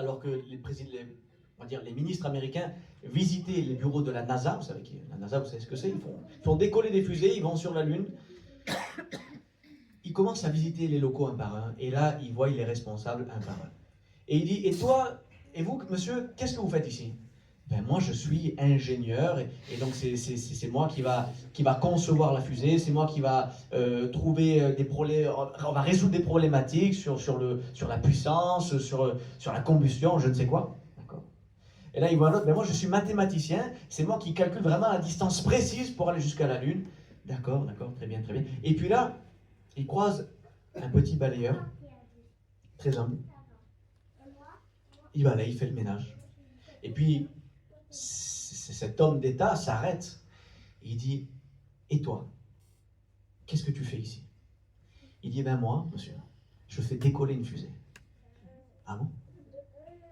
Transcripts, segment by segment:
alors que on va dire, les ministres américains visitaient les bureaux de la NASA. Vous savez, la NASA, vous savez ce que c'est, ils font décoller des fusées, ils vont sur la Lune. Ils commencent à visiter les locaux un par un, et là, ils voient les responsables un par un. Et il dit, et toi, et vous, monsieur, qu'est-ce que vous faites ici? Ben moi, je suis ingénieur, et donc c'est moi qui va concevoir la fusée, c'est moi qui va trouver des problèmes, on va résoudre des problématiques sur la puissance, sur la combustion, je ne sais quoi. D'accord. Et là, il voit un autre, ben moi, je suis mathématicien, c'est moi qui calcule vraiment la distance précise pour aller jusqu'à la Lune. D'accord, très bien, très bien. Et puis là, il croise un petit balayeur, très humble. Il va là, il fait le ménage. Et puis, cet homme d'État s'arrête. Il dit, et toi, qu'est-ce que tu fais ici? Il dit, ben moi, monsieur, je fais décoller une fusée. Ah bon?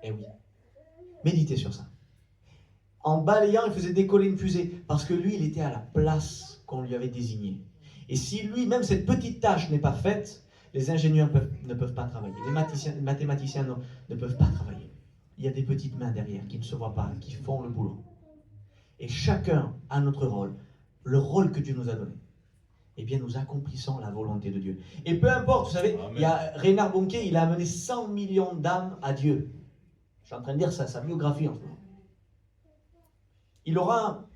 Eh oui. Méditez sur ça. En balayant, il faisait décoller une fusée, parce que lui, il était à la place qu'on lui avait désignée. Et si lui, même cette petite tâche n'est pas faite, les ingénieurs ne peuvent pas travailler. Les mathématiciens ne peuvent pas travailler. Il y a des petites mains derrière qui ne se voient pas, qui font le boulot. Et chacun a notre rôle, le rôle que Dieu nous a donné. Eh bien, nous accomplissons la volonté de Dieu. Et peu importe, vous savez, il y a Reinhard Bonnke, il a amené 100 millions d'âmes à Dieu. Je suis en train de lire sa biographie en ce moment. Il aura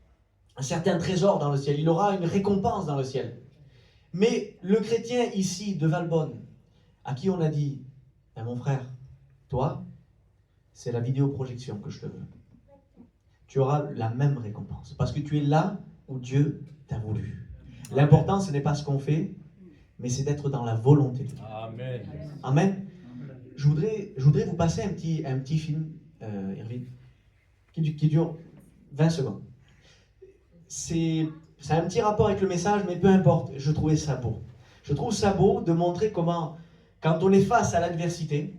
un certain trésor dans le ciel, il aura une récompense dans le ciel. Mais le chrétien ici de Valbonne, à qui on a dit, ben mon frère, toi, c'est la vidéoprojection que je te veux. Tu auras la même récompense, parce que tu es là où Dieu t'a voulu. L'important, ce n'est pas ce qu'on fait, mais c'est d'être dans la volonté de Dieu. Amen. Amen. Je voudrais vous passer un petit film, Irvine, qui dure 20 secondes. Ça a un petit rapport avec le message, mais peu importe, je trouvais ça beau. Je trouve ça beau de montrer comment, quand on est face à l'adversité,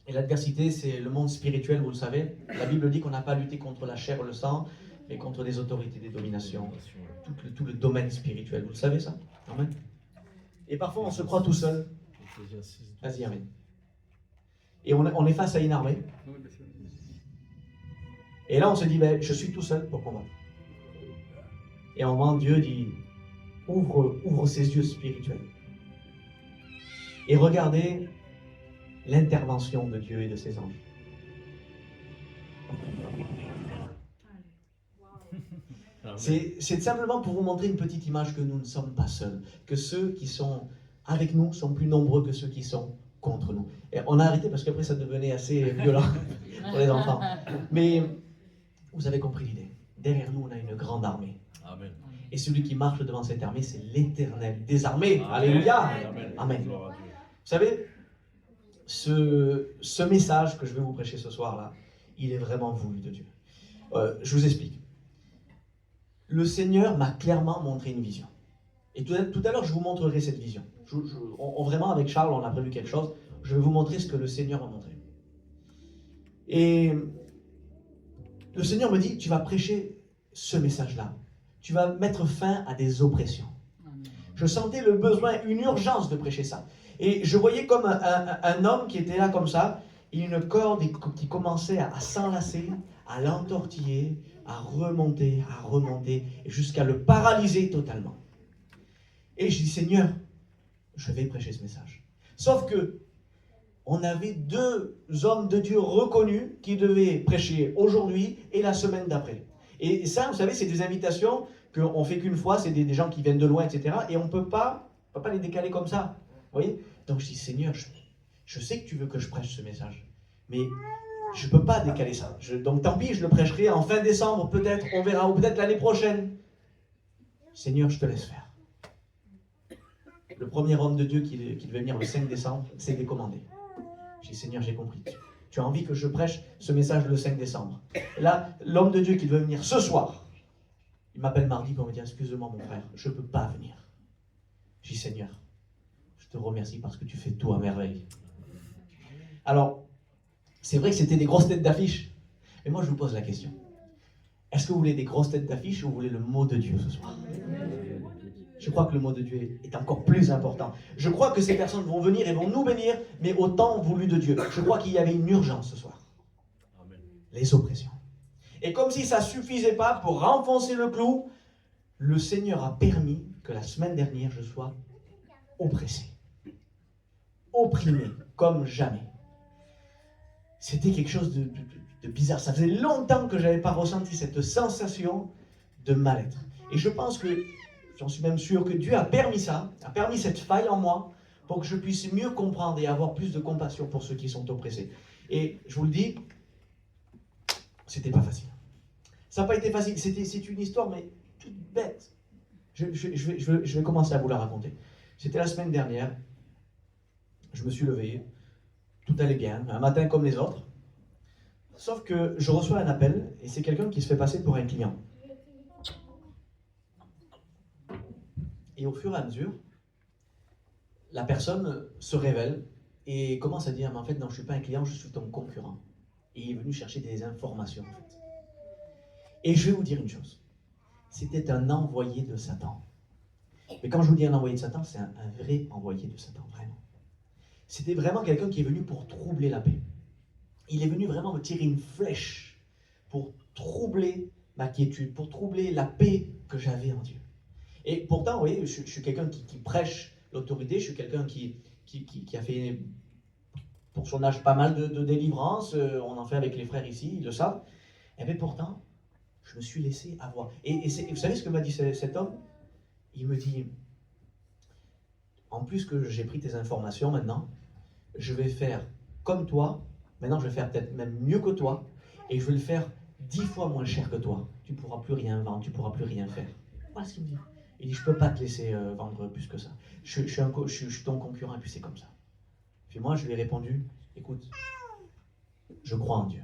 et l'adversité c'est le monde spirituel, vous le savez, la Bible dit qu'on n'a pas lutté contre la chair ou le sang, mais contre des autorités, des dominations, tout le domaine spirituel, vous le savez ça? Amen. Et parfois on se croit tout seul. Vas-y, amen. Et on est face à une armée. Et là on se dit, ben, je suis tout seul pour combattre. Et en moment, Dieu dit, ouvre ses yeux spirituels. Et regardez l'intervention de Dieu et de ses anges. C'est simplement pour vous montrer une petite image que nous ne sommes pas seuls, que ceux qui sont avec nous sont plus nombreux que ceux qui sont contre nous. Et on a arrêté parce qu'après ça devenait assez violent pour les enfants. Mais vous avez compris l'idée. Derrière nous, on a une grande armée. Amen. Et celui qui marche devant cette armée, c'est l'Éternel des armées. Amen. Alléluia. Amen. Amen. Vous savez, ce message que je vais vous prêcher ce soir-là, il est vraiment voulu de Dieu. Je vous explique. Le Seigneur m'a clairement montré une vision. Et tout à l'heure, je vous montrerai cette vision. Vraiment, avec Charles, on a prévu quelque chose. Je vais vous montrer ce que le Seigneur m'a montré. Et le Seigneur me dit, tu vas prêcher ce message-là. Tu vas mettre fin à des oppressions. Je sentais le besoin, une urgence de prêcher ça. Et je voyais comme un homme qui était là comme ça, et une corde qui commençait à s'enlacer, à l'entortiller, à remonter, jusqu'à le paralyser totalement. Et je dis, Seigneur, je vais prêcher ce message. Sauf que on avait 2 hommes de Dieu reconnus qui devaient prêcher aujourd'hui et la semaine d'après. Et ça, vous savez, c'est des invitations qu'on ne fait qu'une fois, c'est des gens qui viennent de loin, etc. Et on ne peut pas les décaler comme ça. Vous voyez? Donc je dis, Seigneur, je sais que tu veux que je prêche ce message, mais je ne peux pas décaler ça. Donc tant pis, je le prêcherai en fin décembre, peut-être, on verra, ou peut-être l'année prochaine. Seigneur, je te laisse faire. Le premier homme de Dieu qui devait venir le 5 décembre, s'est décommandé. Je dis, Seigneur, j'ai compris. Tu as envie que je prêche ce message le 5 décembre. Et là, l'homme de Dieu qui devait venir ce soir, il m'appelle mardi pour me dire, excuse-moi mon frère, je ne peux pas venir. Je dis, Seigneur, je te remercie parce que tu fais tout à merveille. Alors, c'est vrai que c'était des grosses têtes d'affiche. Mais moi, je vous pose la question. Est-ce que vous voulez des grosses têtes d'affiche ou vous voulez le mot de Dieu ce soir? Je crois que le mot de Dieu est encore plus important. Je crois que ces personnes vont venir et vont nous bénir, mais au temps voulu de Dieu. Je crois qu'il y avait une urgence ce soir. les oppressions. Et comme si ça ne suffisait pas pour renfoncer le clou, le Seigneur a permis que la semaine dernière, je sois oppressé, opprimé comme jamais. C'était quelque chose de bizarre. Ça faisait longtemps que je n'avais pas ressenti cette sensation de mal-être. Et je pense que, j'en suis même sûr que Dieu a permis ça, a permis cette faille en moi pour que je puisse mieux comprendre et avoir plus de compassion pour ceux qui sont oppressés. Et je vous le dis, c'était pas facile. Ça n'a pas été facile. C'est une histoire, mais toute bête. Je vais commencer à vous la raconter. C'était la semaine dernière. Je me suis levé. Tout allait bien. Un matin comme les autres. Sauf que je reçois un appel et c'est quelqu'un qui se fait passer pour un client. Et au fur et à mesure, la personne se révèle et commence à dire, mais en fait, non, je ne suis pas un client, je suis ton concurrent. Et il est venu chercher des informations, en fait. Et je vais vous dire une chose. C'était un envoyé de Satan. Mais quand je vous dis un envoyé de Satan, c'est un vrai envoyé de Satan, vraiment. C'était vraiment quelqu'un qui est venu pour troubler la paix. Il est venu vraiment me tirer une flèche pour troubler ma quiétude, pour troubler la paix que j'avais en Dieu. Et pourtant, vous voyez, je suis quelqu'un qui prêche l'autorité, je suis quelqu'un qui a fait, pour son âge, pas mal de délivrance, on en fait avec les frères ici, ils le savent. Et bien pourtant, je me suis laissé avoir. Et vous savez ce que m'a dit cet homme? Il me dit, en plus que j'ai pris tes informations maintenant, je vais faire comme toi, maintenant je vais faire peut-être même mieux que toi, et je vais le faire 10 fois moins cher que toi. Tu ne pourras plus rien vendre, tu ne pourras plus rien faire. Voilà ce qu'il me dit. Il dit, je ne peux pas te laisser vendre plus que ça. Je suis ton concurrent, et puis c'est comme ça. Puis moi, je lui ai répondu, écoute, je crois en Dieu.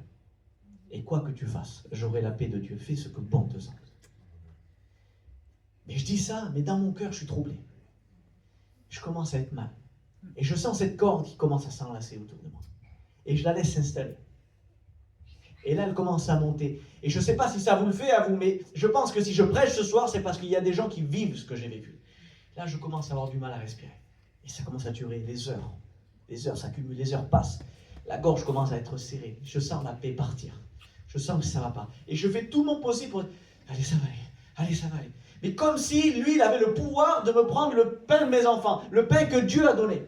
Et quoi que tu fasses, j'aurai la paix de Dieu. Fais ce que bon te semble. Mais je dis ça, mais dans mon cœur, je suis troublé. Je commence à être mal. Et je sens cette corde qui commence à s'enlacer autour de moi. Et je la laisse s'installer. Et là, elle commence à monter. Et je ne sais pas si ça vous le fait à vous, mais je pense que si je prêche ce soir, c'est parce qu'il y a des gens qui vivent ce que j'ai vécu. Là, je commence à avoir du mal à respirer. Et ça commence à durer les heures. Les heures s'accumulent, les heures passent. La gorge commence à être serrée. Je sens la paix partir. Je sens que ça ne va pas. Et je fais tout mon possible pour... Allez, ça va aller. Allez, ça va aller. Mais comme si, lui, il avait le pouvoir de me prendre le pain de mes enfants. Le pain que Dieu a donné.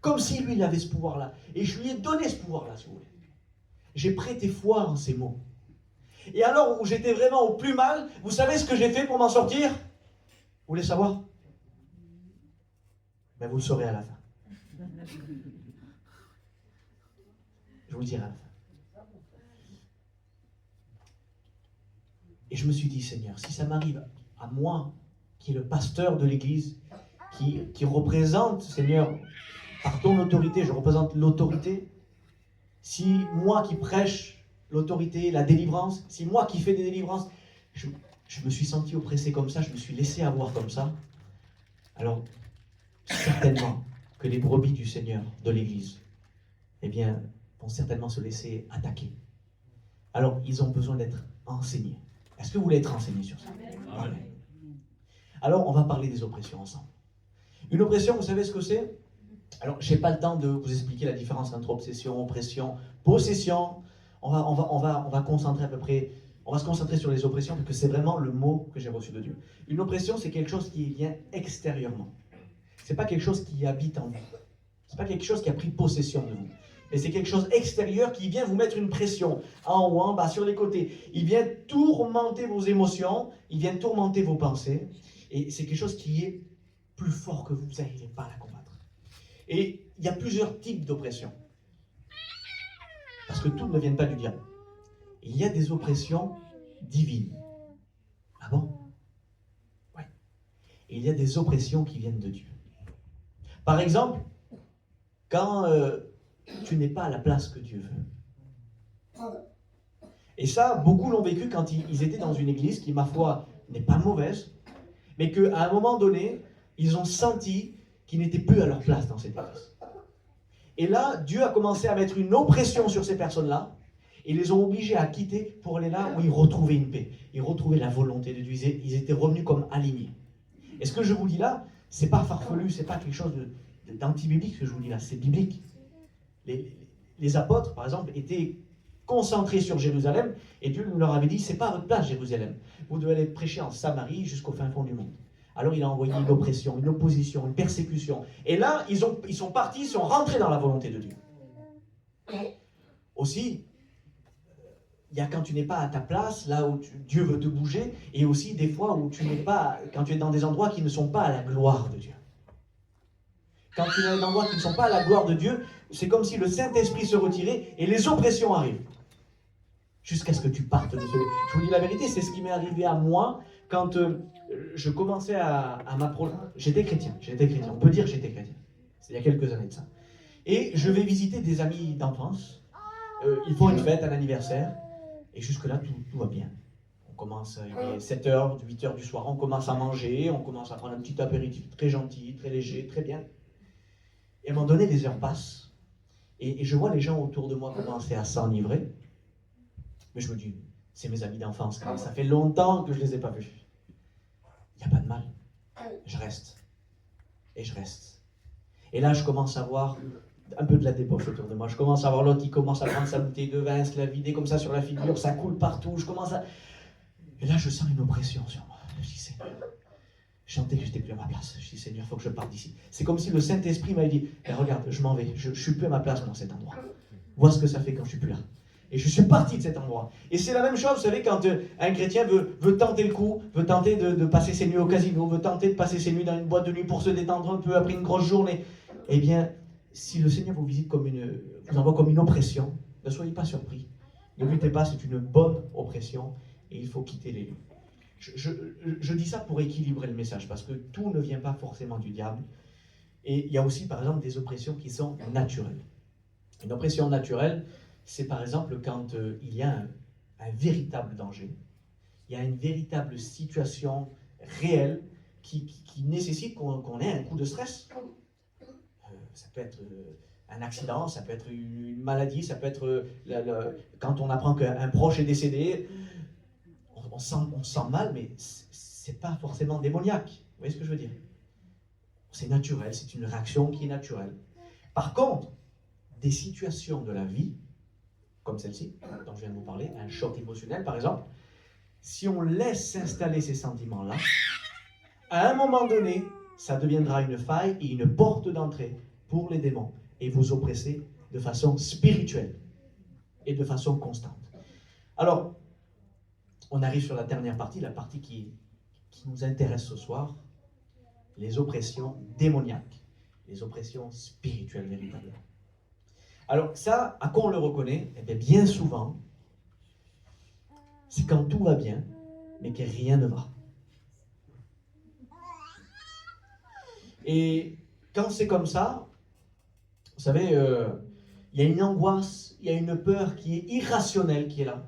Comme si, lui, il avait ce pouvoir-là. Et je lui ai donné ce pouvoir-là, si vous voulez. J'ai prêté foi en ces mots. Et alors où j'étais vraiment au plus mal, vous savez ce que j'ai fait pour m'en sortir? Vous voulez savoir? Ben vous le saurez à la fin. Je vous le dirai à la fin. Et je me suis dit, Seigneur, si ça m'arrive à moi, qui est le pasteur de l'Église, qui représente, Seigneur, par ton autorité, je représente l'autorité, si moi qui prêche l'autorité, la délivrance, si moi qui fais des délivrances, je me suis senti oppressé comme ça, je me suis laissé avoir comme ça, alors certainement que les brebis du Seigneur, de l'Église, eh bien, vont certainement se laisser attaquer. Alors, ils ont besoin d'être enseignés. Est-ce que vous voulez être enseigné sur ça? Amen. Alors, on va parler des oppressions ensemble. Une oppression, vous savez ce que c'est? Alors, je n'ai pas le temps de vous expliquer la différence entre obsession, oppression, possession. On va concentrer à peu près, on va se concentrer sur les oppressions parce que c'est vraiment le mot que j'ai reçu de Dieu. Une oppression, c'est quelque chose qui vient extérieurement. C'est pas quelque chose qui habite en vous. C'est pas quelque chose qui a pris possession de vous. Mais c'est quelque chose extérieur qui vient vous mettre une pression en haut, en bas, sur les côtés. Il vient tourmenter vos émotions, il vient tourmenter vos pensées. Et c'est quelque chose qui est plus fort que vous, vous n'arrivez pas à la combattre. Et il y a plusieurs types d'oppression. Parce que toutes ne viennent pas du diable. Il y a des oppressions divines. Ah bon? Oui. Et il y a des oppressions qui viennent de Dieu. Par exemple, quand tu n'es pas à la place que Dieu veut. Et ça, beaucoup l'ont vécu quand ils étaient dans une église qui, ma foi, n'est pas mauvaise, mais qu'à un moment donné, ils ont senti qu'ils n'étaient plus à leur place dans cette église. Et là, Dieu a commencé à mettre une oppression sur ces personnes-là, et les ont obligés à quitter pour aller là où ils retrouvaient une paix. Ils retrouvaient la volonté de Dieu. Ils étaient revenus comme alignés. Et ce que je vous dis là, c'est pas farfelu, c'est pas quelque chose d'anti-biblique ce que je vous dis là, c'est biblique. Les apôtres, par exemple, étaient concentrés sur Jérusalem, et Dieu leur avait dit, c'est pas à votre place Jérusalem, vous devez aller prêcher en Samarie jusqu'au fin fond du monde. Alors il a envoyé une oppression, une opposition, une persécution, et là ils sont partis, ils sont rentrés dans la volonté de Dieu. Aussi, il y a quand tu n'es pas à ta place, là où Dieu veut te bouger, et aussi des fois où tu n'es pas, quand tu es dans des endroits qui ne sont pas à la gloire de Dieu. Quand tu es dans des endroits qui ne sont pas à la gloire de Dieu, c'est comme si le Saint-Esprit se retirait et les oppressions arrivent. Jusqu'à ce que tu partes de ce lieu. Je vous dis la vérité, c'est ce qui m'est arrivé à moi quand je commençais à m'approcher. J'étais chrétien, on peut dire que j'étais chrétien. C'est il y a quelques années de ça. Et je vais visiter des amis d'enfance. Ils font une fête, un anniversaire. Et jusque-là, tout va bien. On commence, il est 7h, 8h du soir, on commence à manger, on commence à prendre un petit apéritif très gentil, très léger, très bien. Et à un moment donné, les heures passent, et je vois les gens autour de moi commencer à s'enivrer. Mais je me dis, c'est mes amis d'enfance, ça fait longtemps que je ne les ai pas vus. Il n'y a pas de mal. Je reste. Et je reste. Et là, je commence à voir un peu de la débauche autour de moi. Je commence à voir l'autre qui commence à prendre sa bouteille de vin, se la vider comme ça sur la figure, ça coule partout. Et là, je sens une oppression sur moi. Je dis, Seigneur, je sentais que j'étais plus à ma place. Je dis, Seigneur, il faut que je parte d'ici. C'est comme si le Saint-Esprit m'avait dit, regarde, je m'en vais, je ne suis plus à ma place dans cet endroit. Vois ce que ça fait quand je suis plus là. Et je suis parti de cet endroit. Et c'est la même chose, vous savez, quand un chrétien veut tenter le coup, veut tenter de passer ses nuits au casino, veut tenter de passer ses nuits dans une boîte de nuit pour se détendre un peu après une grosse journée. Eh bien, si le Seigneur vous visite vous envoie comme une oppression, ne soyez pas surpris. Ne luttez pas, c'est une bonne oppression et il faut quitter les lieux. Je dis ça pour équilibrer le message, parce que tout ne vient pas forcément du diable. Et il y a aussi, par exemple, des oppressions qui sont naturelles. Une oppression naturelle, c'est par exemple quand il y a un véritable danger, il y a une véritable situation réelle qui nécessite qu'on ait un coup de stress. Ça peut être un accident, ça peut être une maladie, ça peut être quand on apprend qu'un proche est décédé, on sent mal, mais c'est pas forcément démoniaque. Vous voyez ce que je veux dire? C'est naturel, c'est une réaction qui est naturelle. Par contre, des situations de la vie, comme celle-ci, dont je viens de vous parler, un choc émotionnel par exemple, si on laisse s'installer ces sentiments-là, à un moment donné, ça deviendra une faille et une porte d'entrée pour les démons et vous oppresser de façon spirituelle et de façon constante. Alors, on arrive sur la dernière partie, la partie qui nous intéresse ce soir, les oppressions démoniaques, les oppressions spirituelles véritablement. Alors ça, à quoi on le reconnaît? Eh bien souvent, c'est quand tout va bien, mais que rien ne va. Et quand c'est comme ça, vous savez, il y a une angoisse, il y a une peur qui est irrationnelle qui est là,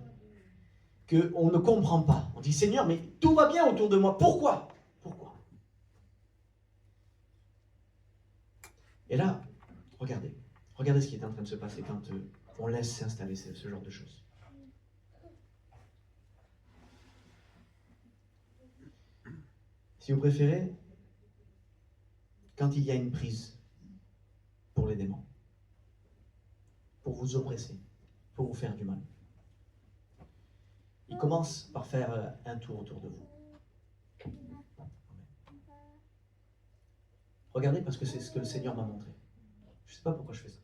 qu'on ne comprend pas. On dit, Seigneur, mais tout va bien autour de moi, pourquoi? Pourquoi? Et là, regardez ce qui est en train de se passer quand on laisse s'installer ce genre de choses. Si vous préférez, quand il y a une prise pour les démons, pour vous oppresser, pour vous faire du mal, il commence par faire un tour autour de vous. Regardez, parce que c'est ce que le Seigneur m'a montré. Je ne sais pas pourquoi je fais ça.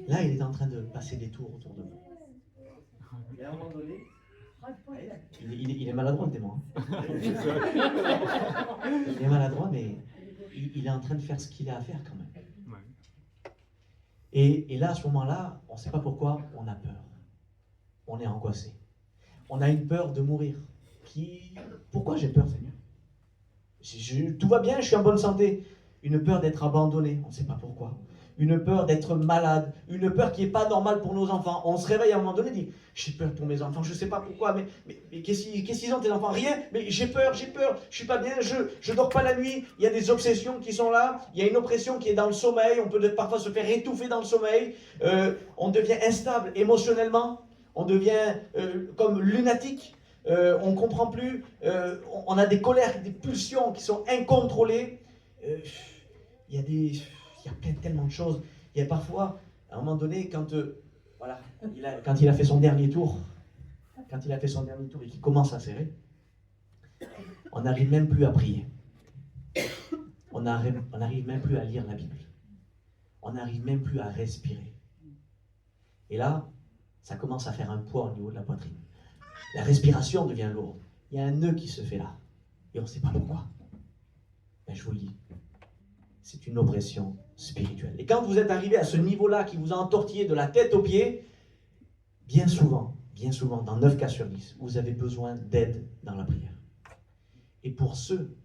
Là, il est en train de passer des tours autour de vous. Et à un moment donné, il est maladroit le démon. Il est maladroit, mais il est en train de faire ce qu'il a à faire quand même. Et là, à ce moment-là, on ne sait pas pourquoi, on a peur. On est angoissé. On a une peur de mourir. Pourquoi j'ai peur, Seigneur? Tout va bien, je suis en bonne santé. Une peur d'être abandonné, on ne sait pas pourquoi. Une peur d'être malade, une peur qui n'est pas normale pour nos enfants. On se réveille à un moment donné et dit, j'ai peur pour mes enfants, je ne sais pas pourquoi, mais qu'est-ce qu'ils ont tes enfants? Rien, mais j'ai peur, je ne suis pas bien, je ne dors pas la nuit, il y a des obsessions qui sont là, il y a une oppression qui est dans le sommeil, on peut parfois se faire étouffer dans le sommeil, on devient instable émotionnellement, on devient comme lunatique. On ne comprend plus, on a des colères, des pulsions qui sont incontrôlées. Il y a tellement de choses. Il y a parfois, à un moment donné, quand il a fait son dernier tour, et qu'il commence à serrer, on n'arrive même plus à prier. On n'arrive même plus à lire la Bible. On n'arrive même plus à respirer. Et là, ça commence à faire un poids au niveau de la poitrine. La respiration devient lourde. Il y a un nœud qui se fait là. Et on ne sait pas pourquoi. Mais je vous le dis, c'est une oppression spirituelle. Et quand vous êtes arrivé à ce niveau-là qui vous a entortillé de la tête aux pieds, bien souvent, dans 9 cas sur 10, vous avez besoin d'aide dans la prière. Et pour ceux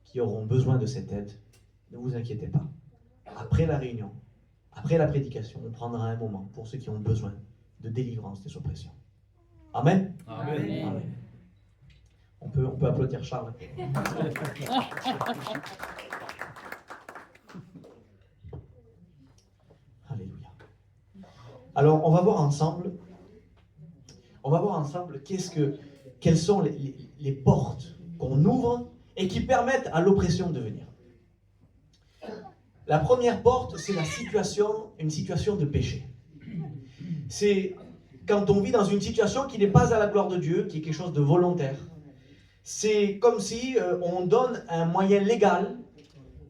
qui auront besoin de cette aide, ne vous inquiétez pas. Après la réunion, après la prédication, on prendra un moment pour ceux qui ont besoin de délivrance des oppressions. Amen. Amen. Amen. On peut applaudir Charles. Alléluia. Alors, on va voir ensemble quelles sont les portes qu'on ouvre et qui permettent à l'oppression de venir. La première porte, c'est une situation de péché. C'est quand on vit dans une situation qui n'est pas à la gloire de Dieu, qui est quelque chose de volontaire. C'est comme si on donne un moyen légal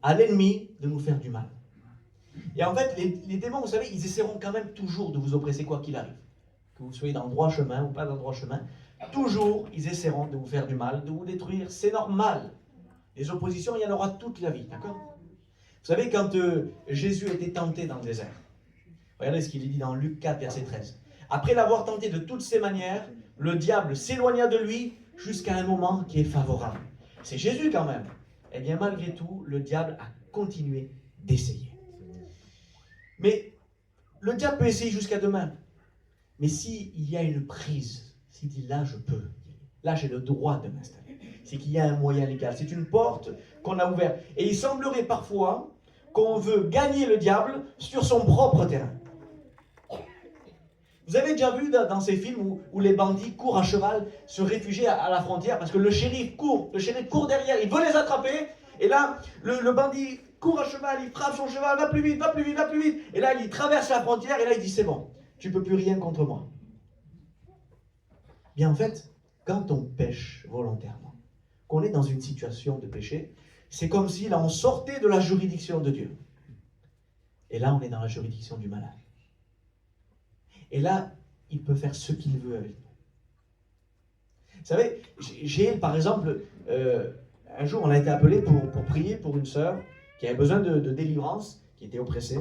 à l'ennemi de nous faire du mal. Et en fait, les démons, vous savez, ils essaieront quand même toujours de vous oppresser quoi qu'il arrive. Que vous soyez dans le droit chemin ou pas dans le droit chemin, toujours, ils essaieront de vous faire du mal, de vous détruire. C'est normal. Les oppositions, il y en aura toute la vie, d'accord ? Vous savez, quand Jésus était tenté dans le désert, regardez ce qu'il est dit dans Luc 4, verset 13. Après l'avoir tenté de toutes ses manières, le diable s'éloigna de lui jusqu'à un moment qui est favorable. C'est Jésus quand même. Eh bien, malgré tout, le diable a continué d'essayer. Mais le diable peut essayer jusqu'à demain. Mais s'il y a une prise, s'il dit là je peux, là j'ai le droit de m'installer, c'est qu'il y a un moyen légal. C'est une porte qu'on a ouverte. Et il semblerait parfois qu'on veut gagner le diable sur son propre terrain. Vous avez déjà vu dans ces films où les bandits courent à cheval se réfugier à la frontière parce que le shérif court derrière, il veut les attraper. Et là, le bandit court à cheval, il frappe son cheval, va plus vite, va plus vite, va plus vite. Et là, il traverse la frontière et là, il dit c'est bon, tu ne peux plus rien contre moi. Bien en fait, quand on pêche volontairement, qu'on est dans une situation de péché, c'est comme si là, on sortait de la juridiction de Dieu. Et là, on est dans la juridiction du malade. Et là, il peut faire ce qu'il veut avec nous. Vous savez, par exemple, un jour, on a été appelé pour prier pour une sœur qui avait besoin de délivrance, qui était oppressée.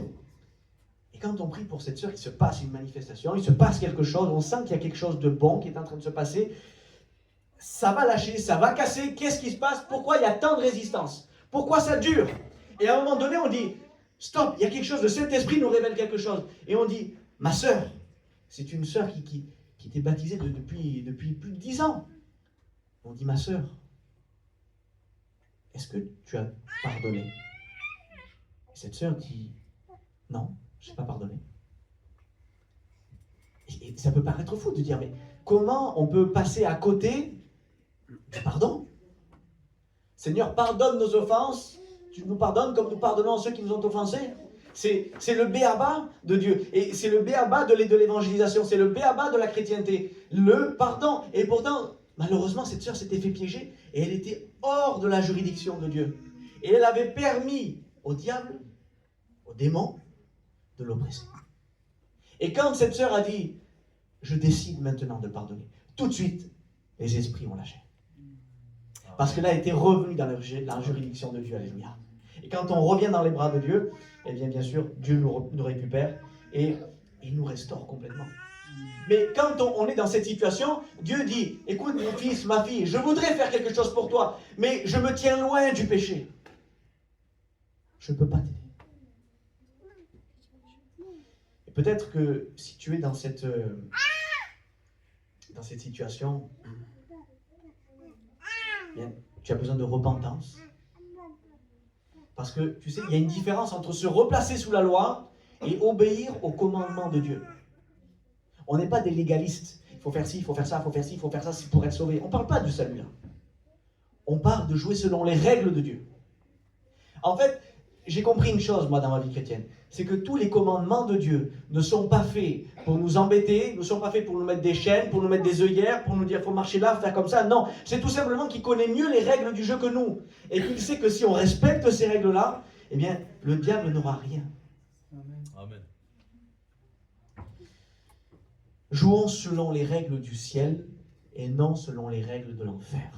Et quand on prie pour cette sœur, il se passe une manifestation, il se passe quelque chose, on sent qu'il y a quelque chose de bon qui est en train de se passer. Ça va lâcher, ça va casser. Qu'est-ce qui se passe? Pourquoi il y a tant de résistance? Pourquoi ça dure? Et à un moment donné, on dit, stop, il y a quelque chose, le Saint-Esprit nous révèle quelque chose. Et on dit, ma sœur, c'est une sœur qui était baptisée depuis plus de 10 ans. On dit, ma sœur, est-ce que tu as pardonné? Et cette sœur dit, non, je n'ai pas pardonné. Et ça peut paraître fou de dire, mais comment on peut passer à côté du pardon? Seigneur, pardonne nos offenses, tu nous pardonnes comme nous pardonnons ceux qui nous ont offensés. C'est le b.a.-ba de Dieu. Et c'est le b.a.-ba de l'évangélisation. C'est le b.a.-ba de la chrétienté. Le pardon. Et pourtant, malheureusement, cette sœur s'était fait piéger. Et elle était hors de la juridiction de Dieu. Et elle avait permis au diable, au démon, de l'oppresser. Et quand cette sœur a dit, je décide maintenant de pardonner, tout de suite, les esprits ont lâché. Parce que là, elle était revenue dans la juridiction de Dieu. Alléluia. Et quand on revient dans les bras de Dieu, eh bien sûr, Dieu nous récupère et il nous restaure complètement. Mais quand on est dans cette situation, Dieu dit, écoute mon fils, ma fille, je voudrais faire quelque chose pour toi, mais je me tiens loin du péché. Je ne peux pas t'aider. Et peut-être que si tu es dans cette situation, bien, tu as besoin de repentance. Parce que, tu sais, il y a une différence entre se replacer sous la loi et obéir aux commandements de Dieu. On n'est pas des légalistes. Il faut faire ci, il faut faire ça, il faut faire ci, il faut faire ça pour être sauvé. On ne parle pas de salut là. On parle de jouer selon les règles de Dieu. En fait, j'ai compris une chose, moi, dans ma vie chrétienne. C'est que tous les commandements de Dieu ne sont pas faits pour nous embêter, ne sont pas faits pour nous mettre des chaînes, pour nous mettre des œillères, pour nous dire, il faut marcher là, faire comme ça. Non, c'est tout simplement qu'il connaît mieux les règles du jeu que nous. Et qu'il sait que si on respecte ces règles-là, eh bien, le diable n'aura rien. Amen. Jouons selon les règles du ciel et non selon les règles de l'enfer.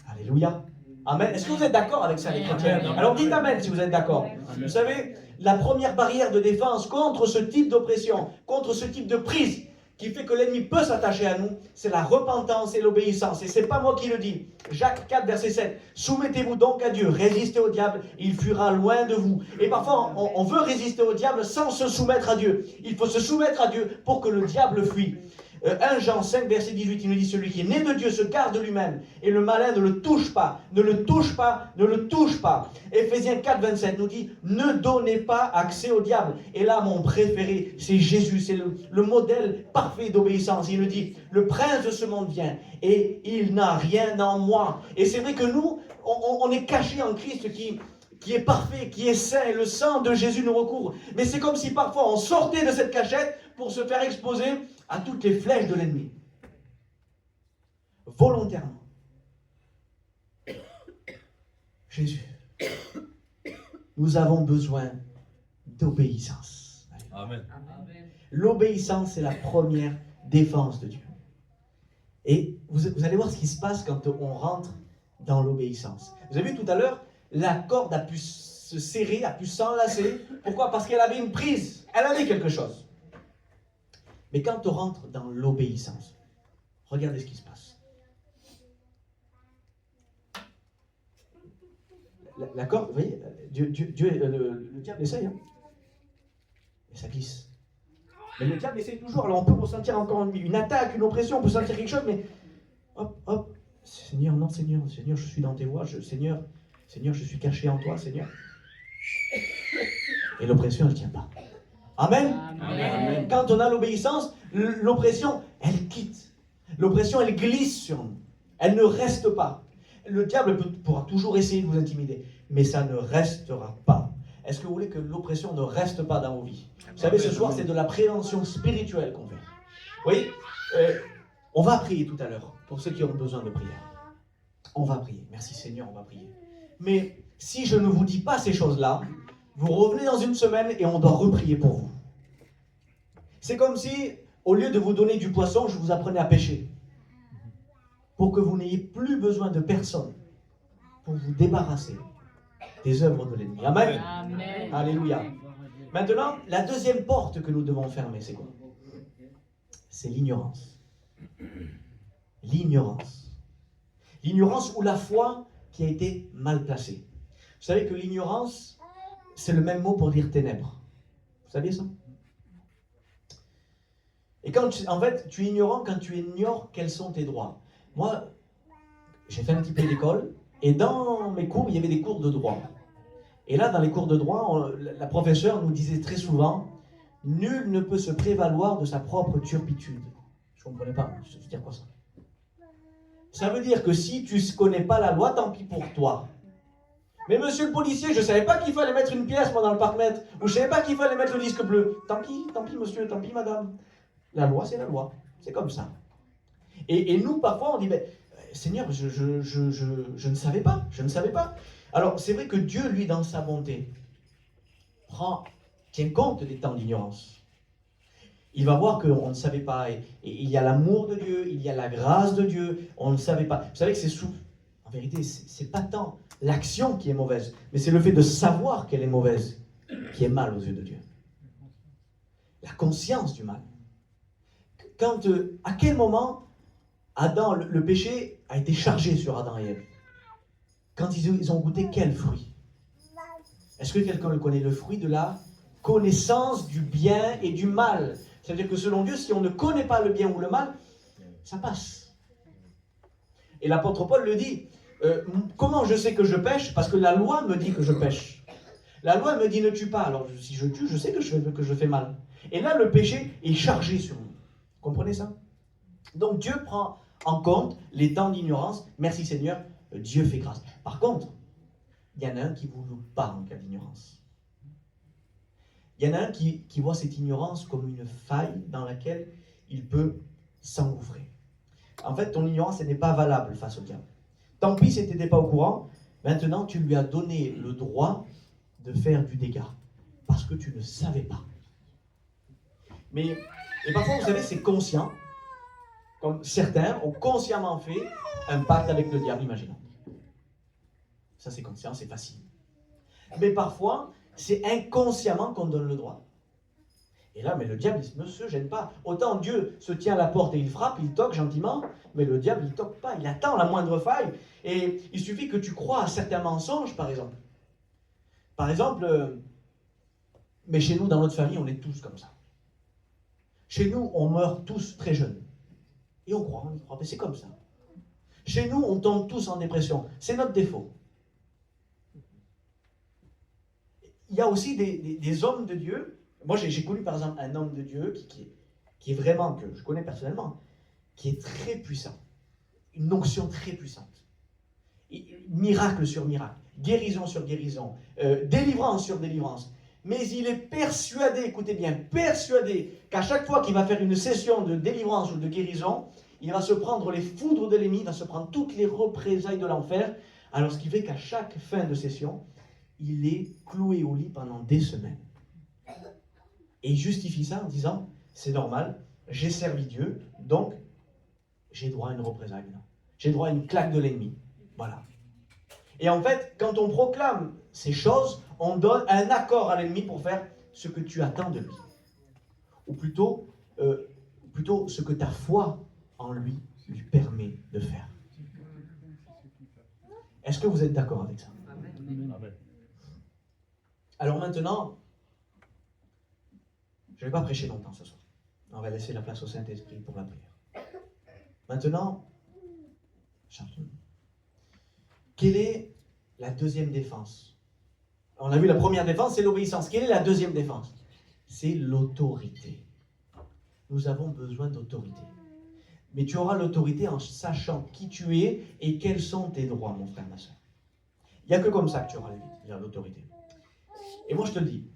Alléluia. Amen. Est-ce que vous êtes d'accord avec ça, les chrétiens? Alors dites Amen si vous êtes d'accord. Vous savez, la première barrière de défense contre ce type d'oppression, contre ce type de prise qui fait que l'ennemi peut s'attacher à nous, c'est la repentance et l'obéissance. Et c'est pas moi qui le dis. Jacques 4, verset 7. Soumettez-vous donc à Dieu, résistez au diable, il fuira loin de vous. Et parfois, on veut résister au diable sans se soumettre à Dieu. Il faut se soumettre à Dieu pour que le diable fuit. 1 Jean 5, verset 18, il nous dit, celui qui est né de Dieu se garde lui-même, et le malin ne le touche pas, ne le touche pas, ne le touche pas. Éphésiens 4, 27 nous dit, ne donnez pas accès au diable. Et là, mon préféré, c'est Jésus, c'est le modèle parfait d'obéissance. Il nous dit, le prince de ce monde vient, et il n'a rien en moi. Et c'est vrai que nous, on est cachés en Christ qui est parfait, qui est saint, et le sang de Jésus nous recouvre. Mais c'est comme si parfois on sortait de cette cachette pour se faire exposer à toutes les flèches de l'ennemi. Volontairement. Jésus, nous avons besoin d'obéissance. Amen. L'obéissance, c'est la première défense de Dieu. Et vous allez voir ce qui se passe quand on rentre dans l'obéissance. Vous avez vu tout à l'heure, la corde a pu se serrer, a pu s'enlacer. Pourquoi? Parce qu'elle avait une prise. Elle avait quelque chose. Mais quand on rentre dans l'obéissance, regardez ce qui se passe. La corde, vous voyez, le diable essaye, hein, et ça glisse. Mais le diable essaye toujours. Alors on peut ressentir encore une attaque, une oppression, on peut sentir quelque chose, mais hop, hop, Seigneur, non, Seigneur, Seigneur, je suis dans tes voies, Seigneur, je suis caché en toi, Seigneur. Et l'oppression, elle ne tient pas. Amen. Amen. Quand on a l'obéissance, l'oppression, elle quitte. L'oppression, elle glisse sur nous. Elle ne reste pas. Le diable pourra toujours essayer de vous intimider, mais ça ne restera pas. Est-ce que vous voulez que l'oppression ne reste pas dans vos vies? Vous savez, ce soir, c'est de la prévention spirituelle qu'on fait. Vous voyez, on va prier tout à l'heure, pour ceux qui ont besoin de prière. On va prier. Merci Seigneur, on va prier. Mais si je ne vous dis pas ces choses-là, vous revenez dans une semaine et on doit reprier pour vous. C'est comme si, au lieu de vous donner du poisson, je vous apprenais à pêcher. Pour que vous n'ayez plus besoin de personne pour vous débarrasser des œuvres de l'ennemi. Amen. Amen. Alléluia. Maintenant, la deuxième porte que nous devons fermer, c'est quoi? C'est l'ignorance. L'ignorance. L'ignorance ou la foi qui a été mal placée. Vous savez que l'ignorance, c'est le même mot pour dire ténèbres. Vous saviez ça? Et en fait, tu es ignorant quand tu ignores quels sont tes droits. Moi, j'ai fait un petit peu d'école, et dans mes cours, il y avait des cours de droit. Et là, dans les cours de droit, la professeure nous disait très souvent, nul ne peut se prévaloir de sa propre turpitude. Je ne comprenais pas, ça veut dire quoi ça? Ça veut dire que si tu ne connais pas la loi, tant pis pour toi. Mais monsieur le policier, je ne savais pas qu'il fallait mettre une pièce moi dans le parc-mètre, ou je ne savais pas qu'il fallait mettre le disque bleu. Tant pis monsieur, tant pis madame. La loi, c'est la loi. C'est comme ça. Et nous, parfois, on dit, Seigneur, je ne savais pas, je ne savais pas. Alors, c'est vrai que Dieu, lui, dans sa bonté, tient compte des temps d'ignorance. Il va voir qu'on ne savait pas, et il y a l'amour de Dieu, il y a la grâce de Dieu, on ne savait pas. Vous savez que en vérité, c'est pas tant l'action qui est mauvaise, mais c'est le fait de savoir qu'elle est mauvaise qui est mal aux yeux de Dieu. La conscience du mal. À quel moment Adam, le péché a été chargé sur Adam et Ève? Quand ils ont goûté quel fruit? Est-ce que quelqu'un le connaît? Le fruit de la connaissance du bien et du mal. C'est-à-dire que selon Dieu, si on ne connaît pas le bien ou le mal, ça passe. Et l'apôtre Paul le dit, comment je sais que je pêche? Parce que la loi me dit que je pêche. La loi me dit ne tue pas. Alors si je tue, je sais que je fais mal. Et là, le péché est chargé sur nous. Vous comprenez ça? Donc Dieu prend en compte les temps d'ignorance. Merci Seigneur, Dieu fait grâce. Par contre, il y en a un qui ne vous loupe pas en cas d'ignorance. Il y en a un qui voit cette ignorance comme une faille dans laquelle il peut s'engouffrer. En fait, ton ignorance, elle n'est pas valable face au diable. Tant pis si tu n'étais pas au courant, maintenant tu lui as donné le droit de faire du dégât, parce que tu ne savais pas. Mais et parfois, vous savez, c'est conscient, comme certains ont consciemment fait un pacte avec le diable, imaginons. Ça, c'est conscient, c'est facile. Mais parfois, c'est inconsciemment qu'on donne le droit. Et là, mais le diable, il ne se gêne pas. Autant Dieu se tient à la porte et il frappe, il toque gentiment, mais le diable, il ne toque pas, il attend la moindre faille. Et il suffit que tu crois à certains mensonges, par exemple. Par exemple, mais chez nous, dans notre famille, on est tous comme ça. Chez nous, on meurt tous très jeunes. Et on y croit, mais c'est comme ça. Chez nous, on tombe tous en dépression. C'est notre défaut. Il y a aussi des hommes de Dieu. Moi, j'ai connu par exemple un homme de Dieu qui est vraiment, que je connais personnellement, qui est très puissant. Une onction très puissante. Miracle sur miracle, guérison sur guérison, délivrance sur délivrance. Mais il est persuadé, écoutez bien, persuadé qu'à chaque fois qu'il va faire une session de délivrance ou de guérison, il va se prendre les foudres de l'ennemi, il va se prendre toutes les représailles de l'enfer. Alors ce qui fait qu'à chaque fin de session, il est cloué au lit pendant des semaines. Et il justifie ça en disant, c'est normal, j'ai servi Dieu, donc j'ai droit à une représaille. J'ai droit à une claque de l'ennemi. Voilà. Et en fait, quand on proclame ces choses, on donne un accord à l'ennemi pour faire ce que tu attends de lui. Ou plutôt ce que ta foi en lui permet de faire. Est-ce que vous êtes d'accord avec ça? Amen. Alors maintenant, je ne vais pas prêcher longtemps ce soir. On va laisser la place au Saint-Esprit pour la prière. Maintenant, chantons. Quelle est la deuxième défense? On a vu la première défense, c'est l'obéissance. Quelle est la deuxième défense? C'est l'autorité. Nous avons besoin d'autorité. Mais tu auras l'autorité en sachant qui tu es et quels sont tes droits, mon frère, ma soeur. Il n'y a que comme ça que tu auras l'autorité. Et moi, je te le dis,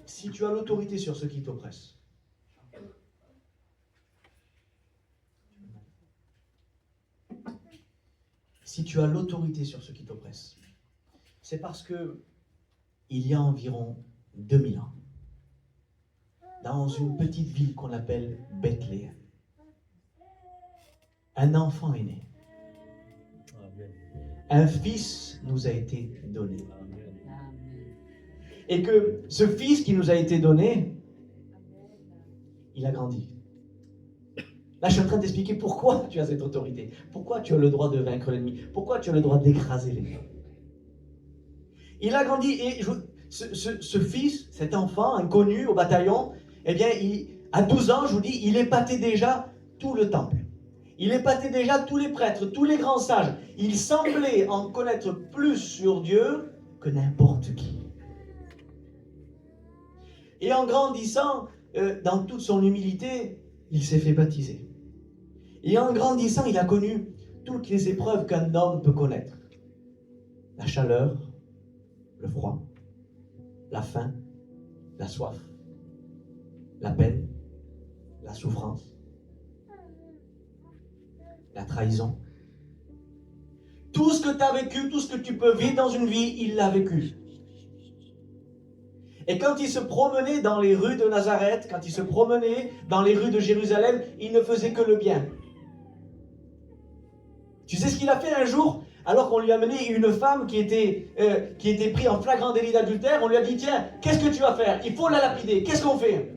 si tu as l'autorité sur ceux qui t'oppressent, si tu as l'autorité sur ceux qui t'oppressent, c'est parce que il y a environ 2000 ans, dans une petite ville qu'on appelle Bethléem, un enfant est né. Amen. Un fils nous a été donné. Amen. Et que ce fils qui nous a été donné, il a grandi. Là, je suis en train d'expliquer pourquoi tu as cette autorité. Pourquoi tu as le droit de vaincre l'ennemi. Pourquoi tu as le droit d'écraser l'ennemi. Il a grandi et ce fils, cet enfant inconnu au bataillon, eh bien, à 12 ans, je vous dis, il épatait déjà tout le temple. Il épatait déjà tous les prêtres, tous les grands sages. Il semblait en connaître plus sur Dieu que n'importe qui. Et en grandissant, dans toute son humilité, il s'est fait baptiser. Et en grandissant, il a connu toutes les épreuves qu'un homme peut connaître. La chaleur, le froid, la faim, la soif, la peine, la souffrance, la trahison. Tout ce que tu as vécu, tout ce que tu peux vivre dans une vie, il l'a vécu. Et quand il se promenait dans les rues de Nazareth, quand il se promenait dans les rues de Jérusalem, il ne faisait que le bien. Tu sais ce qu'il a fait un jour? Alors qu'on lui a amené une femme qui était prise en flagrant délit d'adultère, on lui a dit, tiens, qu'est-ce que tu vas faire? Il faut la lapider. Qu'est-ce qu'on fait?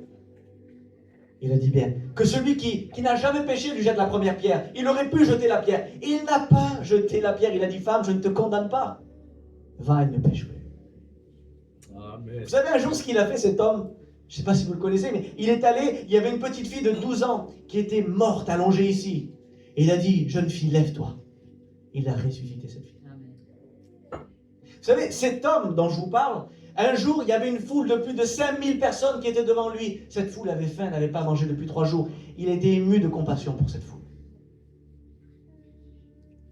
Il a dit bien, que celui qui n'a jamais péché lui jette la première pierre. Il aurait pu jeter la pierre. Il n'a pas jeté la pierre. Il a dit, femme, je ne te condamne pas. Va et ne pêche plus. Amen. Vous savez un jour ce qu'il a fait cet homme? Je ne sais pas si vous le connaissez, mais il est allé, il y avait une petite fille de 12 ans qui était morte, allongée ici. Et il a dit, jeune fille, lève-toi. Il a ressuscité cette fille. Amen. Vous savez, cet homme dont je vous parle, un jour, il y avait une foule de plus de 5000 personnes qui étaient devant lui. Cette foule avait faim, n'avait pas mangé depuis 3 jours. Il était ému de compassion pour cette foule.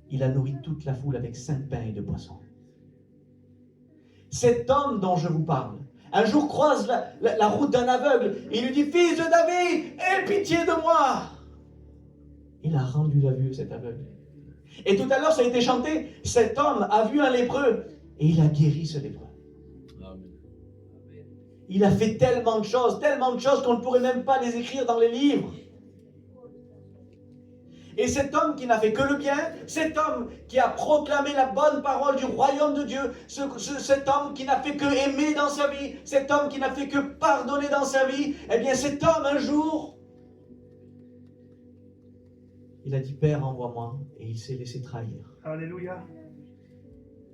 Il a nourri toute la foule avec 5 pains et 2 poissons. Cet homme dont je vous parle, un jour croise la route d'un aveugle. Il lui dit, fils de David, aie pitié de moi. Il a rendu la vue, cet aveugle. Et tout à l'heure, ça a été chanté, cet homme a vu un lépreux et il a guéri ce lépreux. Amen. Il a fait tellement de choses qu'on ne pourrait même pas les écrire dans les livres. Et cet homme qui n'a fait que le bien, cet homme qui a proclamé la bonne parole du royaume de Dieu, cet homme qui n'a fait que aimer dans sa vie, cet homme qui n'a fait que pardonner dans sa vie, eh bien cet homme un jour, il a dit, Père, envoie-moi, et il s'est laissé trahir. Alléluia.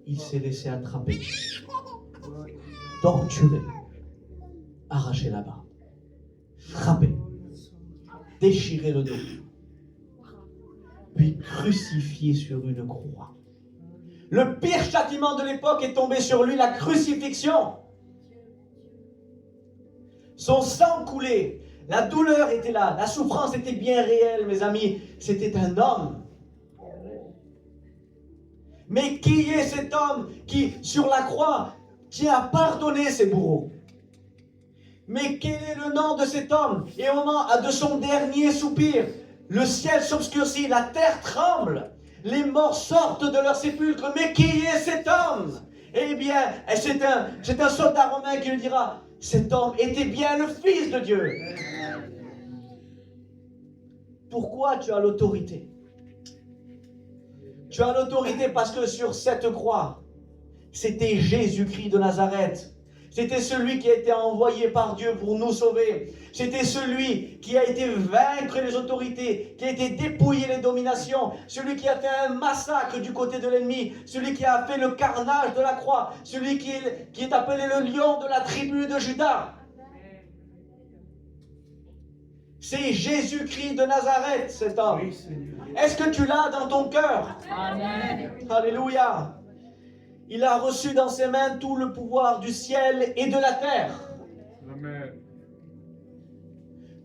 Il s'est laissé attraper, torturer, arracher la barbe, frapper, déchirer le dos, puis crucifié sur une croix. Le pire châtiment de l'époque est tombé sur lui, la crucifixion. Son sang coulait, la douleur était là, la souffrance était bien réelle, mes amis. C'était un homme. Mais qui est cet homme qui, sur la croix, qui a pardonné ses bourreaux? Mais quel est le nom de cet homme? Et au moment de son dernier soupir, le ciel s'obscurcit, la terre tremble, les morts sortent de leur sépulcre. Mais qui est cet homme? Eh bien, c'est un soldat romain qui lui dira, cet homme était bien le Fils de Dieu. Pourquoi tu as l'autorité? Tu as l'autorité parce que sur cette croix, c'était Jésus-Christ de Nazareth. C'était celui qui a été envoyé par Dieu pour nous sauver. C'était celui qui a été vaincre les autorités, qui a été dépouiller les dominations, celui qui a fait un massacre du côté de l'ennemi, celui qui a fait le carnage de la croix, celui qui est appelé le lion de la tribu de Juda. C'est Jésus-Christ de Nazareth, cet homme. Est-ce que tu l'as dans ton cœur? Amen. Alléluia. Il a reçu dans ses mains tout le pouvoir du ciel et de la terre. Amen.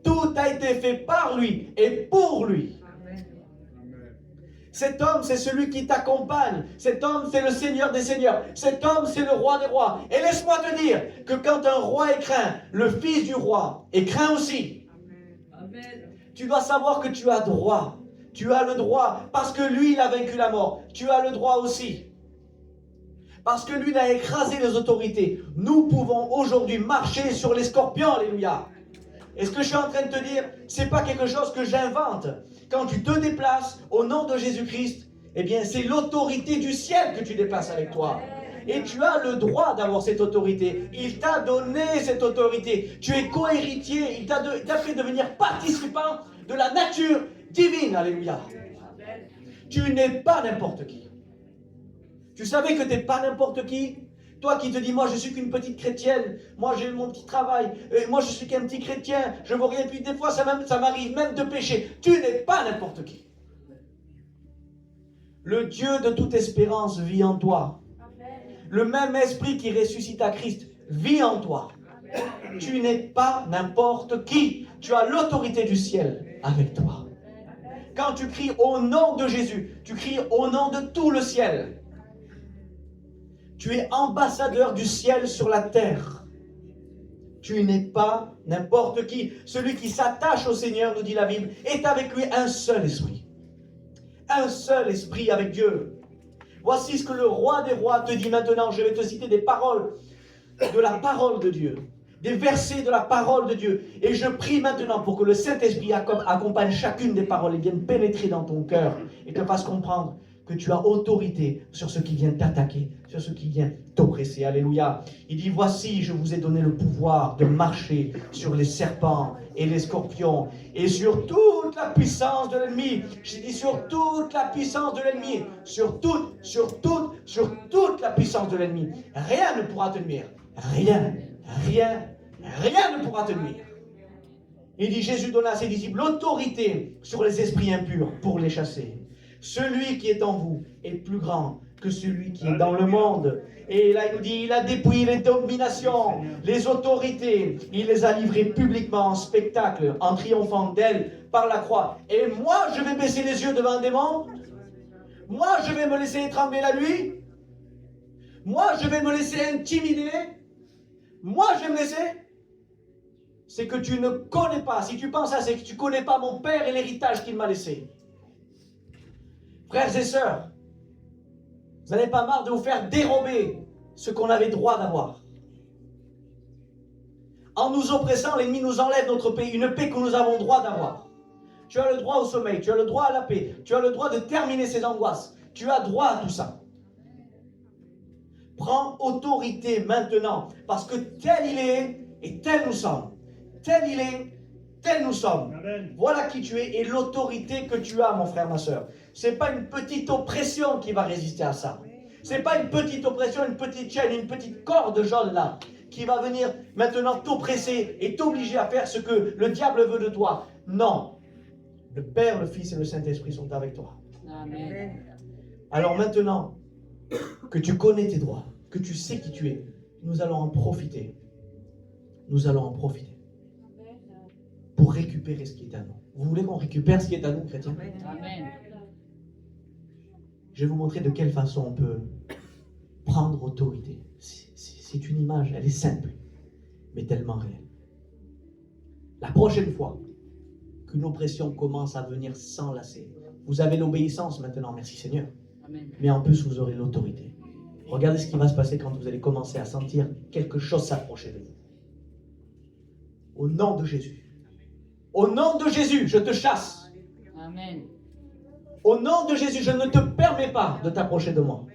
Tout a été fait par lui et pour lui. Amen. Cet homme, c'est celui qui t'accompagne. Cet homme, c'est le Seigneur des Seigneurs. Cet homme, c'est le roi des rois. Et laisse-moi te dire que quand un roi est craint, le fils du roi est craint aussi. Amen. Tu dois savoir que tu as droit. Tu as le droit parce que lui, il a vaincu la mort. Tu as le droit aussi. Parce que lui, il a écrasé les autorités. Nous pouvons aujourd'hui marcher sur les scorpions. Alléluia. Et ce que je suis en train de te dire, ce n'est pas quelque chose que j'invente. Quand tu te déplaces au nom de Jésus-Christ, eh bien, c'est l'autorité du ciel que tu déplaces avec toi. Et tu as le droit d'avoir cette autorité. Il t'a donné cette autorité. Tu es co-héritier. Il t'a fait devenir participant de la nature divine. Alléluia. Tu n'es pas n'importe qui. Tu savais que tu n'es pas n'importe qui? Toi qui te dis, moi je suis qu'une petite chrétienne, moi j'ai mon petit travail, moi je suis qu'un petit chrétien, je ne vois rien, puis des fois ça m'arrive même de pécher. Tu n'es pas n'importe qui. Le Dieu de toute espérance vit en toi. Le même esprit qui ressuscita Christ vit en toi. Tu n'es pas n'importe qui. Tu as l'autorité du ciel avec toi. Quand tu cries au nom de Jésus, tu cries au nom de tout le ciel. Tu es ambassadeur du ciel sur la terre. Tu n'es pas n'importe qui. Celui qui s'attache au Seigneur, nous dit la Bible, est avec lui un seul esprit. Un seul esprit avec Dieu. Voici ce que le roi des rois te dit maintenant. Je vais te citer des paroles de la parole de Dieu. Des versets de la parole de Dieu. Et je prie maintenant pour que le Saint-Esprit accompagne chacune des paroles et vienne pénétrer dans ton cœur et te fasse comprendre que tu as autorité sur ce qui vient t'attaquer, sur ce qui vient t'oppresser. Alléluia. Il dit, voici, je vous ai donné le pouvoir de marcher sur les serpents et les scorpions et sur toute la puissance de l'ennemi. J'ai dit sur toute la puissance de l'ennemi. Sur toute la puissance de l'ennemi. Rien ne pourra te nuire. Rien ne pourra te nuire. Il dit, Jésus donna à ses disciples l'autorité sur les esprits impurs pour les chasser. Celui qui est en vous est plus grand que celui qui est dans le monde. Et là, il nous dit, il a dépouillé les dominations, les autorités. Il les a livrées publiquement en spectacle, en triomphant d'elles par la croix. Et moi, je vais baisser les yeux devant un démon. Moi, je vais me laisser étrangler la nuit. Moi, je vais me laisser intimider. Moi, je vais me laisser. C'est que tu ne connais pas. Si tu penses à ça, c'est que tu ne connais pas mon Père et l'héritage qu'il m'a laissé. Frères et sœurs, vous n'avez pas marre de vous faire dérober ce qu'on avait droit d'avoir. En nous oppressant, l'ennemi nous enlève notre paix, une paix que nous avons droit d'avoir. Tu as le droit au sommeil, tu as le droit à la paix, tu as le droit de terminer ces angoisses. Tu as droit à tout ça. Prends autorité maintenant, parce que tel il est et tel nous sommes. Tel il est, tel nous sommes. Amen. Voilà qui tu es et l'autorité que tu as, mon frère, ma soeur. Ce n'est pas une petite oppression qui va résister à ça. Ce n'est pas une petite oppression, une petite chaîne, une petite corde jaune là, qui va venir maintenant t'oppresser et t'obliger à faire ce que le diable veut de toi. Non. Le Père, le Fils et le Saint-Esprit sont avec toi. Amen. Alors maintenant que tu connais tes droits, que tu sais qui tu es, nous allons en profiter. Nous allons en profiter pour récupérer ce qui est à nous. Vous voulez qu'on récupère ce qui est à nous, chrétiens? Amen. Je vais vous montrer de quelle façon on peut prendre autorité. C'est une image, elle est simple, mais tellement réelle. La prochaine fois qu'une oppression commence à venir s'enlacer, vous avez l'obéissance maintenant, merci Seigneur. Amen. Mais en plus, vous aurez l'autorité. Regardez ce qui va se passer quand vous allez commencer à sentir quelque chose s'approcher de vous. Au nom de Jésus. Au nom de Jésus, je te chasse. Amen. Au nom de Jésus, je ne te permets pas de t'approcher de moi.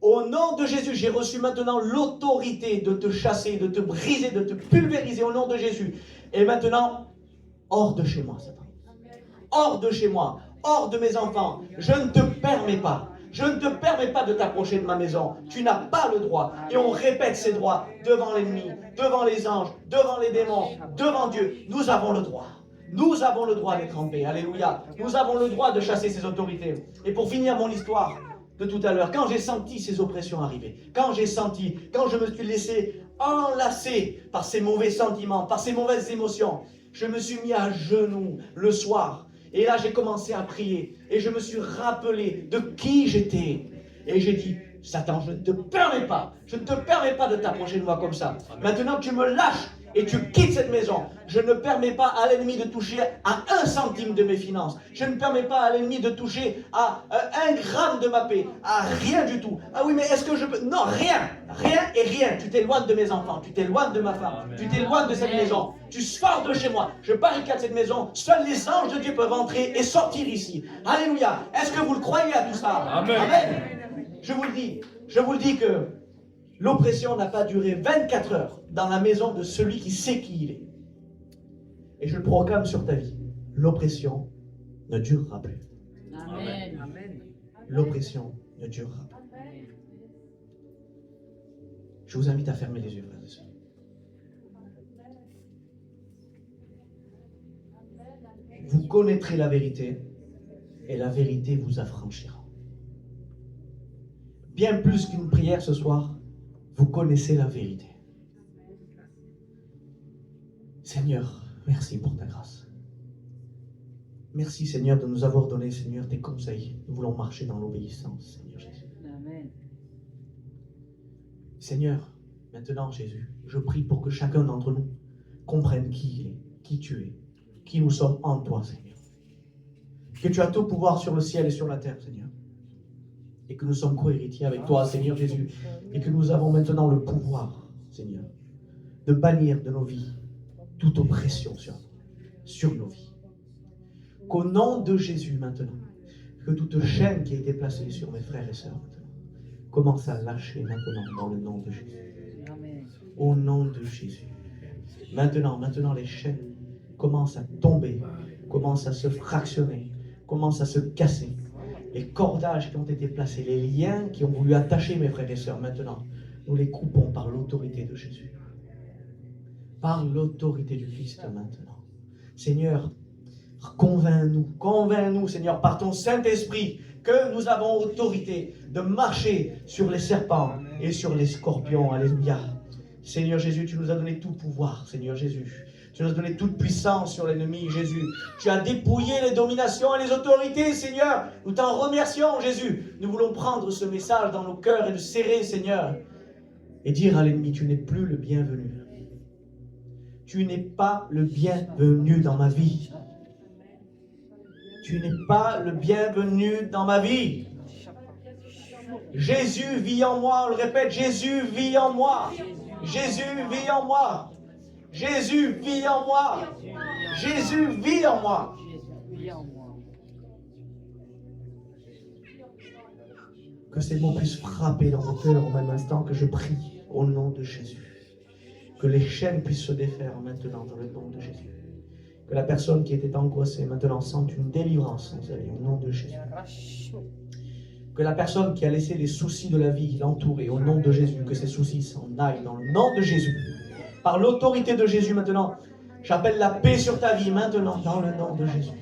Au nom de Jésus, j'ai reçu maintenant l'autorité de te chasser, de te briser, de te pulvériser au nom de Jésus. Et maintenant, hors de chez moi, Satan. Hors de chez moi, hors de mes enfants. Je ne te permets pas. Je ne te permets pas de t'approcher de ma maison. Tu n'as pas le droit. Et on répète ces droits devant l'ennemi, devant les anges, devant les démons, devant Dieu. Nous avons le droit. Nous avons le droit d'être en paix. Alléluia. Nous avons le droit de chasser ces autorités. Et pour finir mon histoire de tout à l'heure, quand j'ai senti ces oppressions arriver, quand je me suis laissé enlacer par ces mauvais sentiments, par ces mauvaises émotions, je me suis mis à genoux le soir. Et là, j'ai commencé à prier. Et je me suis rappelé de qui j'étais. Et j'ai dit, Satan, je ne te permets pas. Je ne te permets pas de t'approcher de moi comme ça. Maintenant, tu me lâches et tu quittes cette maison. Je ne permets pas à l'ennemi de toucher à 1 centime de mes finances. Je ne permets pas à l'ennemi de toucher à 1 gramme de ma paix. À rien du tout. Ah oui, mais est-ce que je peux... Non, rien. Rien et rien. Tu t'éloignes de mes enfants. Tu t'éloignes de ma femme. Tu t'éloignes de cette maison. Tu sors de chez moi. Je barricade cette maison. Seuls les anges de Dieu peuvent entrer et sortir ici. Alléluia. Est-ce que vous le croyez à tout ça? Amen. Amen. Je vous le dis que l'oppression n'a pas duré 24 heures dans la maison de celui qui sait qui il est. Et je le proclame sur ta vie. L'oppression ne durera plus. Amen. L'oppression ne durera plus. Je vous invite à fermer les yeux, frères et sœurs. Vous connaîtrez la vérité et la vérité vous affranchira. Bien plus qu'une prière ce soir, vous connaissez la vérité. Seigneur, merci pour ta grâce. Merci Seigneur de nous avoir donné, Seigneur, tes conseils. Nous voulons marcher dans l'obéissance, Seigneur Jésus. Amen. Seigneur, maintenant Jésus, je prie pour que chacun d'entre nous comprenne qui il est, qui tu es, qui nous sommes en toi, Seigneur. Que tu as tout pouvoir sur le ciel et sur la terre, Seigneur. Et que nous sommes co-héritiers avec toi, Seigneur Jésus. Et que nous avons maintenant le pouvoir, Seigneur, de bannir de nos vies toute oppression sur nos vies. Qu'au nom de Jésus maintenant, que toute chaîne qui a été placée sur mes frères et sœurs maintenant, commence à lâcher maintenant dans le nom de Jésus. Amen. Au nom de Jésus. Maintenant les chaînes commencent à tomber, commencent à se fractionner, commencent à se casser. Les cordages qui ont été placés, les liens qui ont voulu attacher mes frères et sœurs, maintenant, nous les coupons par l'autorité de Jésus. Par l'autorité du Christ maintenant. Seigneur, convainc-nous, Seigneur, par ton Saint-Esprit, que nous avons autorité de marcher sur les serpents et sur les scorpions. Alléluia. Seigneur Jésus, tu nous as donné tout pouvoir, Seigneur Jésus. Tu nous as donné toute puissance sur l'ennemi, Jésus. Tu as dépouillé les dominations et les autorités, Seigneur. Nous t'en remercions, Jésus. Nous voulons prendre ce message dans nos cœurs et le serrer, Seigneur. et dire à l'ennemi, tu n'es plus le bienvenu. Tu n'es pas le bienvenu dans ma vie. Tu n'es pas le bienvenu dans ma vie. Jésus vit en moi, on le répète, Jésus vit en moi. Jésus vit en moi. Jésus vit en moi. Jésus vit en moi. Que ces mots puissent frapper dans vos cœurs au même instant que je prie au nom de Jésus. Que les chaînes puissent se défaire maintenant dans le nom de Jésus. Que la personne qui était angoissée maintenant sente une délivrance en sa vie au nom de Jésus. Que la personne qui a laissé les soucis de la vie l'entourer au nom de Jésus, que ces soucis s'en aillent dans le nom de Jésus. Par l'autorité de Jésus maintenant, j'appelle la paix sur ta vie maintenant dans le nom de Jésus.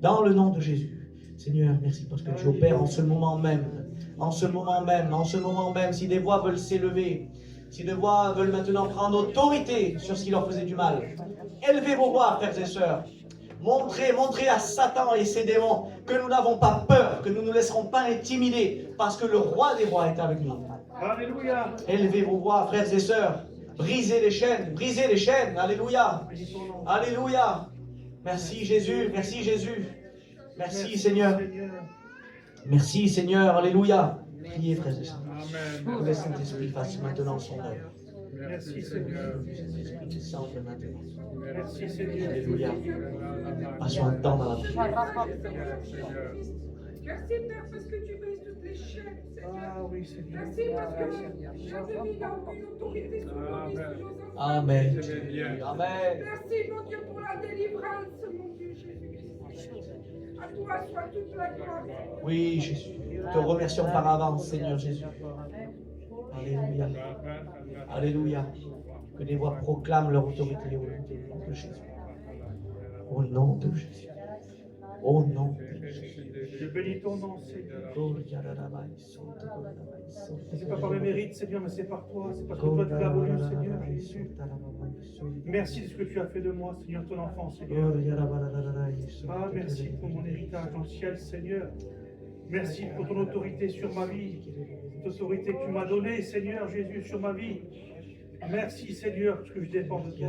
Dans le nom de Jésus. Seigneur, merci parce que tu opères en ce moment même. En ce moment même, en ce moment même, si des voix veulent s'élever, si des voix veulent maintenant prendre autorité sur ce qui leur faisait du mal, élevez vos voix, frères et sœurs. Montrez à Satan et ses démons que nous n'avons pas peur, que nous ne nous laisserons pas intimider, parce que le roi des rois est avec nous. Alléluia. Élevez vos voix, frères et sœurs. Brisez les chaînes, brisez les chaînes. Alléluia. Alléluia. Merci Jésus, merci Jésus. Merci Seigneur. Merci Seigneur, alléluia. Priez frères et sœurs. Que le Saint-Esprit fasse maintenant son œuvre. Merci Seigneur. Descende maintenant. Merci Seigneur. Alléluia. Passons un temps dans la prière. Merci Père parce que tu brises toutes les chaînes, Seigneur. Ah oui Seigneur. Merci parce que j'avais mis dans une autorité sur nos vies, sur nos enfants. Amen. Amen. Merci mon Dieu pour la délivrance, mon Dieu Jésus-Christ. À toi soit toute la gloire. Oui, Jésus. Nous te remercions par avance, Seigneur Jésus. Alléluia. Alléluia. Que des voix proclament leur autorité au nom de Jésus. Au nom de Jésus. Au nom de Jésus. Je bénis ton nom Seigneur. C'est pas par mes mérites Seigneur, mais c'est par toi. C'est parce que toi tu l'as voulu Seigneur Jésus. Merci de ce que tu as fait de moi Seigneur, ton enfant Seigneur. Ah merci pour mon héritage dans le ciel Seigneur. Merci pour ton autorité sur ma vie. Cette autorité que tu m'as donnée Seigneur Jésus sur ma vie. Merci Seigneur parce que je dépends de toi.